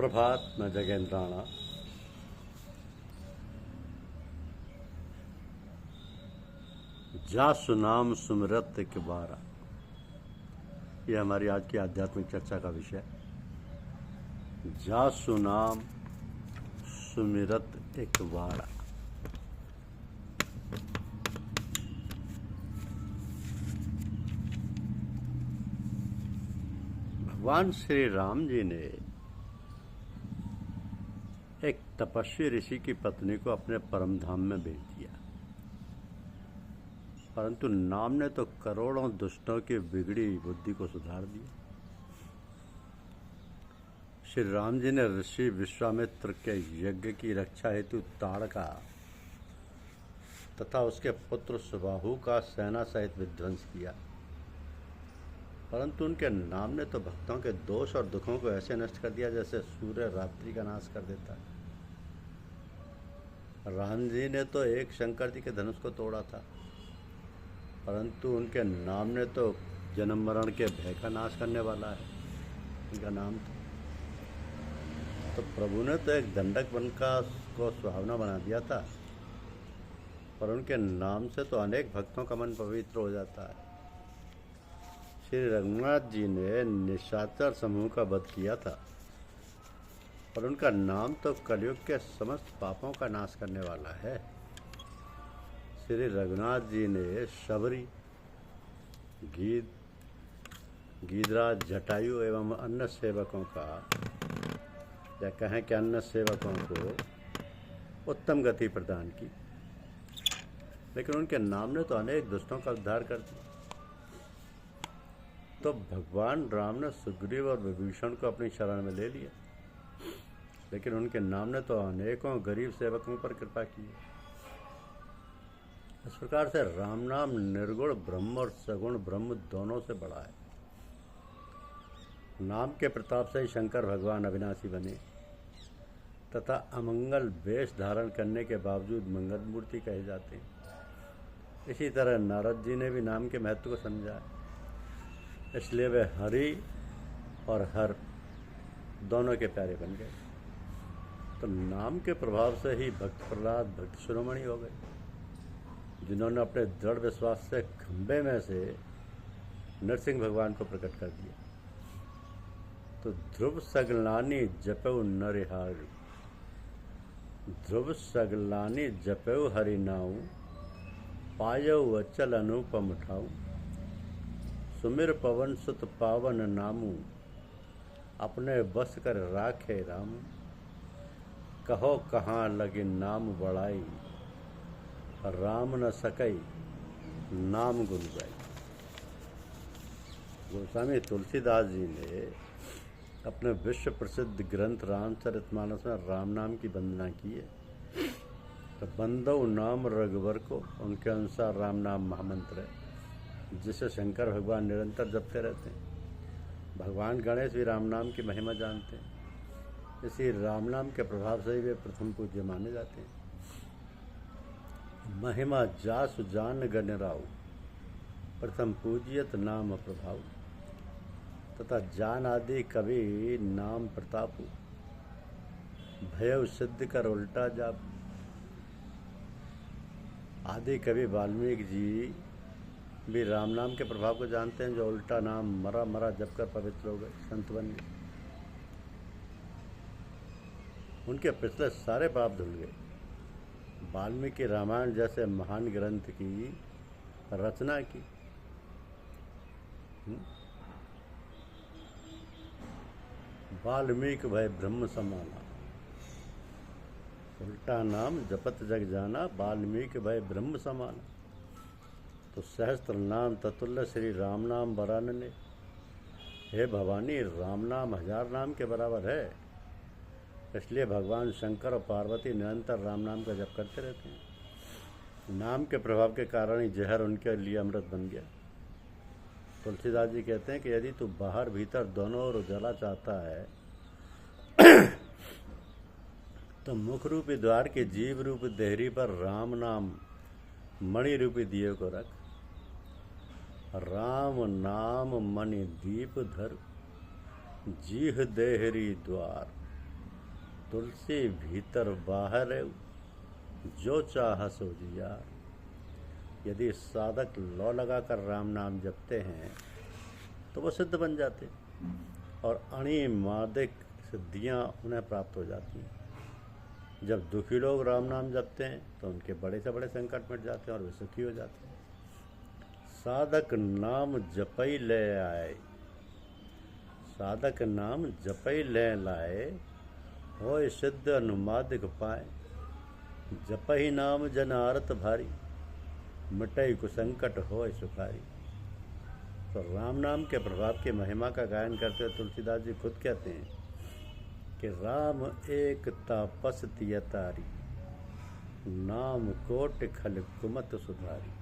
सुप्रभात। मैं जगेंद्र राणा। जासु नाम सुमिरत एक बारा, ये हमारी आज की आध्यात्मिक चर्चा का विषय। जासु नाम सुमिरत एक बारा। भगवान श्री राम जी ने एक तपस्वी ऋषि की पत्नी को अपने परम धाम में भेज दिया, परंतु नाम ने तो करोड़ों दुष्टों की बिगड़ी बुद्धि को सुधार दिया। श्री राम जी ने ऋषि विश्वामित्र के यज्ञ की रक्षा हेतु ताड़का तथा उसके पुत्र सुबाहु का सेना सहित विध्वंस किया, परंतु उनके नाम ने तो भक्तों के दोष और दुखों को ऐसे नष्ट कर दिया जैसे सूर्य रात्रि का नाश कर देता है। राम जी ने तो एक शंकर जी के धनुष को तोड़ा था, परंतु उनके नाम ने तो जन्म मरण के भय का नाश करने वाला है। उनका नाम तो प्रभु ने तो एक दंडक वन का को सुहावना बना दिया था, पर उनके नाम से तो अनेक भक्तों का मन पवित्र हो जाता है। श्री रघुनाथ जी ने निशाचर समूह का वध किया था, पर उनका नाम तो कलयुग के समस्त पापों का नाश करने वाला है। श्री रघुनाथ जी ने शबरी, गीधराज, जटायु एवं अन्य सेवकों का, या कहें कि अन्य सेवकों को उत्तम गति प्रदान की, लेकिन उनके नाम ने तो अनेक दुष्टों का उद्धार कर दिया। तो भगवान राम ने सुग्रीव और विभीषण को अपनी शरण में ले लिया, लेकिन उनके नाम ने तो अनेकों गरीब सेवकों पर कृपा की। इस प्रकार से राम नाम निर्गुण ब्रह्म और सगुण ब्रह्म दोनों से बड़ा है। नाम के प्रताप से ही शंकर भगवान अविनाशी बने तथा अमंगल वेश धारण करने के बावजूद मंगल मूर्ति कहे जाते हैं। इसी तरह नारद जी ने भी नाम के महत्व को समझा है, इसलिए वे हरि और हर दोनों के प्यारे बन गए। तो नाम के प्रभाव से ही भक्त प्रहलाद भक्त शिरोमणि हो गए, जिन्होंने अपने दृढ़ विश्वास से खंबे में से नरसिंह भगवान को प्रकट कर दिया। तो ध्रुव सगलानी जपऊ नरिहार, ध्रुव सगलानी जपऊ हरि नाऊ, पायऊ अचल अनुपम ठाऊ, सुमिर पवन सुत पावन नामू, अपने बस कर राखे राम, कहो कहाँ लगे नाम बड़ाई, राम न सकई नाम गुण गाई। गोस्वामी तुलसीदास जी ने अपने विश्व प्रसिद्ध ग्रंथ रामचरितमानस में राम नाम की वंदना की है। तो बंदो नाम रघुवर को, उनके अनुसार राम नाम महामंत्र है जिसे शंकर भगवान निरंतर जपते रहते हैं। भगवान गणेश भी राम नाम की महिमा जानते हैं, इसी राम नाम के प्रभाव से ही वे प्रथम पूज्य माने जाते हैं। महिमा जासु जान गणराऊ, प्रथम पूज्यत नाम प्रभाव, तथा जान आदि कवि नाम प्रतापु, भयउ सिद्ध कर उल्टा जाप। आदि कवि वाल्मीकि जी भी राम नाम के प्रभाव को जानते हैं, जो उल्टा नाम मरा मरा जप कर पवित्र हो गए, संत बन गए। उनके पिछले सारे पाप धुल गए। वाल्मीकि रामायण जैसे महान ग्रंथ की रचना की। वाल्मीकि भय ब्रह्म समाना, उल्टा नाम जपत जग जाना, वाल्मीकि भय ब्रह्म समाना। तो सहस्त्र नाम ततुल्य श्री राम नाम बरानने। हे भवानी, राम नाम 1000 नाम के बराबर है, इसलिए भगवान शंकर और पार्वती निरंतर राम नाम का जप करते रहते हैं। नाम के प्रभाव के कारण ही जहर उनके लिए अमृत बन गया। तुलसीदास जी कहते हैं कि यदि तू बाहर भीतर दोनों ओर उजाला चाहता है तो मुख रूपी द्वार के जीव रूप देहरी पर राम नाम मणि रूपी दिए को रख। राम नाम मणि दीप धर, जीह देहरी द्वार, तुलसी भीतर बाहर जो चाह सो जिया। यदि साधक लौ लगाकर राम नाम जपते हैं तो वो सिद्ध बन जाते और अणिमादिक सिद्धियां उन्हें प्राप्त हो जाती हैं। जब दुखी लोग राम नाम जपते हैं तो उनके बड़े से बड़े संकट मिट जाते हैं और वे सुखी हो जाते हैं। साधक नाम जपई ले आए, साधक नाम जपई ले लाए, होय सिद्ध अनुमादिक पाए। जपहि नाम जन आरत भारी, मिटई कुसंकट होय सुखारी। तो राम नाम के प्रभाव की महिमा का गायन करते हुए तुलसीदास जी खुद कहते हैं कि राम एक तापस तियतारी, नाम कोटि खल कुमत सुधारी।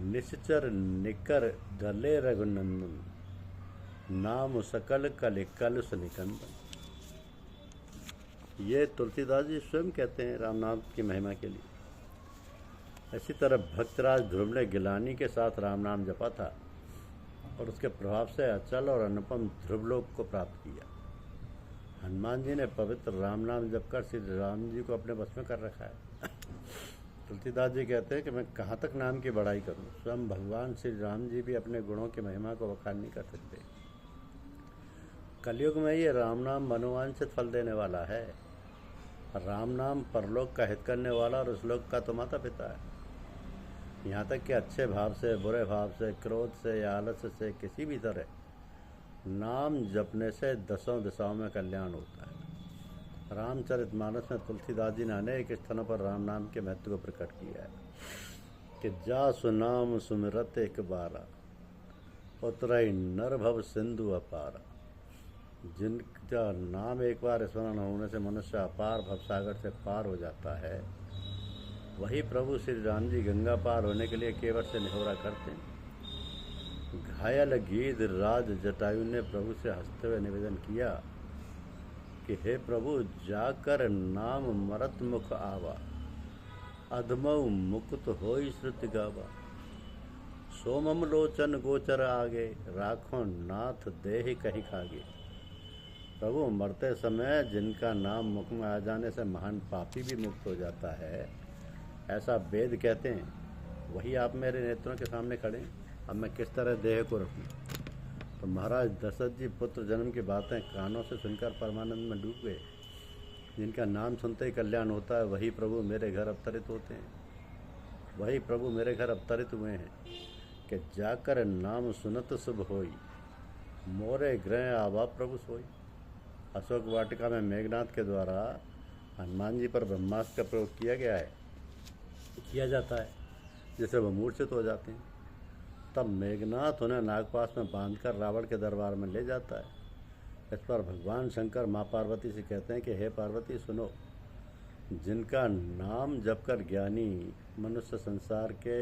निश्चर निकर गले रघुनंदन, नाम सकल कल कलुष निकंदन। ये तुलसीदास जी स्वयं कहते हैं राम नाम की महिमा के लिए। इसी तरह भक्तराज ध्रुव ने गिलानी के साथ राम नाम जपा था और उसके प्रभाव से अचल और अनुपम ध्रुवलोक को प्राप्त किया। हनुमान जी ने पवित्र राम नाम जपकर श्री राम जी को अपने बस में कर रखा है। तुलसीदास जी कहते हैं कि मैं कहाँ तक नाम की बड़ाई करूं, स्वयं भगवान श्री राम जी भी अपने गुणों की महिमा को बखान नहीं कर सकते। कलयुग में ये राम नाम मनोवांछित फल देने वाला है। राम नाम परलोक का हित करने वाला और उस लोक का तो माता पिता है। यहाँ तक कि अच्छे भाव से, बुरे भाव से, क्रोध से या आलस्य से, किसी भी तरह नाम जपने से दसों दिशाओं में कल्याण होता है। रामचरितमानस में तुलसीदास जी ने अनेक स्थानों पर राम नाम के महत्व को प्रकट किया है कि जा सुनाम सुमिरत एक बारा, उतरई नर भव सिंधु अपारा। जिनका नाम एक बार स्मरण होने से मनुष्य अपार भवसागर से पार हो जाता है, वही प्रभु श्री राम जी गंगा पार होने के लिए केवट से निहोरा करते हैं। घायल गीध राज जटायु ने प्रभु से हंसते हुए निवेदन किया कि हे प्रभु, जाकर नाम मरत मुख आवा, अधमऊ मुकुत होई श्रुति गावा। सोमम लोचन गोचर आगे, राखो नाथ देहि कहीं खागे। प्रभु, मरते समय जिनका नाम मुख में आ जाने से महान पापी भी मुक्त हो जाता है, ऐसा वेद कहते हैं, वही आप मेरे नेत्रों के सामने खड़े हैं। अब मैं किस तरह देह को रखूं? तो महाराज दशरथ जी पुत्र जन्म की बातें कानों से सुनकर परमानंद में डूब गए। जिनका नाम सुनते ही कल्याण होता है, वही प्रभु मेरे घर अवतरित होते हैं। वही प्रभु मेरे घर अवतरित हुए हैं कि जाकर नाम सुनत शुभ होई, मोरे गृह आवा प्रभु सोई। अशोक वाटिका में मेघनाथ के द्वारा हनुमान जी पर ब्रह्मास्त्र का प्रयोग किया जाता है, जिससे वह मूर्छित हो जाते हैं। तब मेघनाथ उन्हें नागपाश में बांधकर रावण के दरबार में ले जाता है। इस पर भगवान शंकर माँ पार्वती से कहते हैं कि हे पार्वती सुनो, जिनका नाम जपकर ज्ञानी मनुष्य संसार के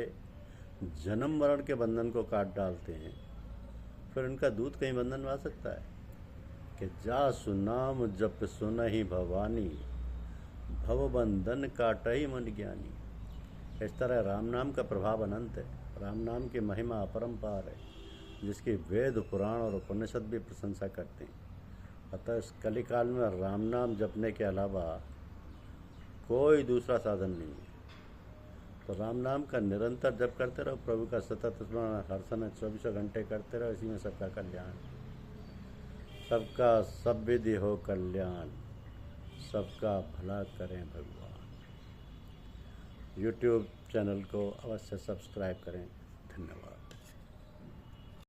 जन्म मरण के बंधन को काट डालते हैं, फिर उनका दूध कहीं बंधन में आ सकता है कि जा सुनाम जप सुनहि भवानी, भव बंधन काटहि मन ज्ञानी। इस तरह राम नाम का प्रभाव अनंत है। राम नाम की महिमा अपरंपार है, जिसकी वेद पुराण और उपनिषद भी प्रशंसा करते हैं। अतः इस कलिकाल में राम नाम जपने के अलावा कोई दूसरा साधन नहीं है। तो राम नाम का निरंतर जप करते रहो, प्रभु का सतत स्मरण हर समय 24 घंटे करते रहो। इसी में सबका कल्याण, सबका सब विधि हो कल्याण, सबका भला करें भगवान। यूट्यूब चैनल को अवश्य सब्सक्राइब करें। धन्यवाद।